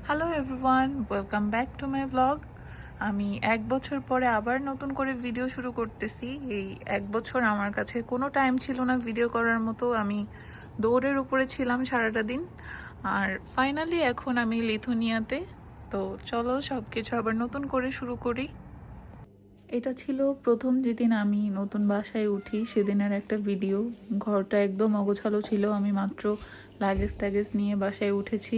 Hello everyone, welcome back to my blog. আমি এক বছর পরে আবার নতুন করে ভিডিও শুরু করতেছি। এই এক বছর আমার কাছে কোনো টাইম ছিল না ভিডিও করার মতো। আমি দৌড়ের উপরে ছিলাম সারাটা দিন। আর ফাইনালি এখন আমি লিথুনিয়াতে। তো চলো সব কিছু আবার নতুন করে শুরু করি। এটা ছিল প্রথম যেদিন আমি নতুন বাসায় উঠি সেদিনের একটা ভিডিও। ঘরটা একদম অগোছালো ছিল, আমি মাত্র লাগেজ ট্যাগেজ নিয়ে বাসায় উঠেছি।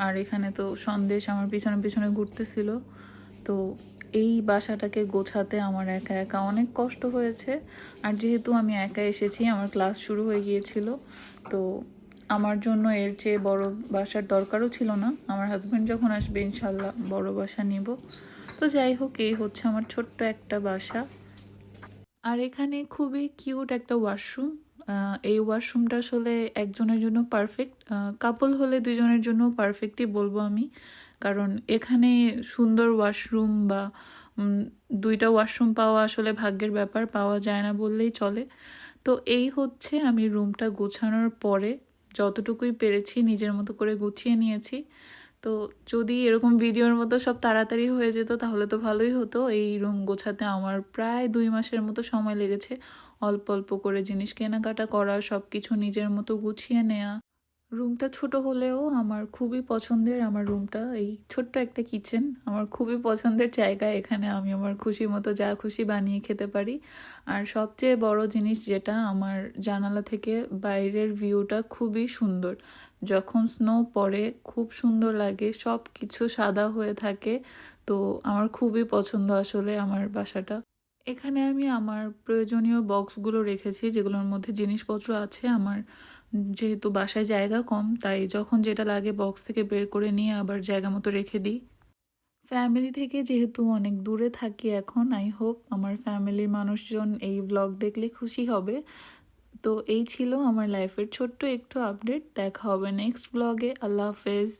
আর এখানে তো সন্দেশ আমার পিছনে পিছনে ঘুরতেছিল। তো এই বাসাটাকে গোছাতে আমার একা একা অনেক কষ্ট হয়েছে। আর যেহেতু আমি একা এসেছি, আমার ক্লাস শুরু হয়ে গিয়েছিল, তো আমার জন্য এর চেয়ে বড় বাসার দরকারও ছিল না। আমার হাজব্যান্ড যখন আসবে ইনশাল্লাহ বড় বাসা নিব। তো যাই হোক, এই হচ্ছে আমার ছোট্ট একটা বাসা। আর এখানে খুবই কিউট একটা ওয়াশরুম। এই ওয়াশরুমটা আসলে একজনের জন্য পারফেক্ট, কাপল হলে দুজনের জন্য পারফেক্টই বলবো আমি। কারণ এখানে সুন্দর ওয়াশরুম বা দুইটা ওয়াশরুম পাওয়া আসলে ভাগ্যের ব্যাপার, পাওয়া যায় না বললেই চলে। তো এই হচ্ছে আমি রুমটা গোছানোর পরে যতটুকুই পেরেছি নিজের মতো করে গুছিয়ে নিয়েছি। তো যদি এরকম ভিডিওর মতো সব তাড়াতাড়ি হয়ে যেত তাহলে তো ভালোই হতো। এই রুম গোছাতে আমার প্রায় 2 মাসের মতো সময় লেগেছে। অল্প অল্প করে জিনিস কেনাকাটা করা, সব কিছু নিজের মতো গুছিয়ে নেওয়া। রুমটা ছোট হলেও আমার খুবই পছন্দের। আমার রুমটা, এই ছোট্ট একটা কিচেন আমার খুবই পছন্দের জায়গা। এখানে আমি আমার খুশি মতো যা খুশি বানিয়ে খেতে পারি। আর সবচেয়ে বড় জিনিস যেটা, আমার জানালা থেকে বাইরের ভিউটা খুবই সুন্দর। যখন স্নো পড়ে খুব সুন্দর লাগে, সব কিছু সাদা হয়ে থাকে। তো আমার খুবই পছন্দ আসলে আমার বাসাটা। এখানে আমি আমার প্রয়োজনীয় বক্সগুলো রেখেছি যেগুলোর মধ্যে জিনিসপত্র আছে আমার। যেহেতু বাসায় জায়গা কম, তাই যখন যেটা লাগে বক্স থেকে বের করে নিয়ে আবার জায়গা মতো রেখে দিই। ফ্যামিলি থেকে যেহেতু অনেক দূরে থাকি এখন, আই হোপ আমার ফ্যামিলির মানুষজন এই ব্লগ দেখলে খুশি হবে। তো এই ছিল আমার লাইফের ছোট্ট একটু আপডেট। দেখা হবে নেক্সট ব্লগে। আল্লাহ হাফেজ।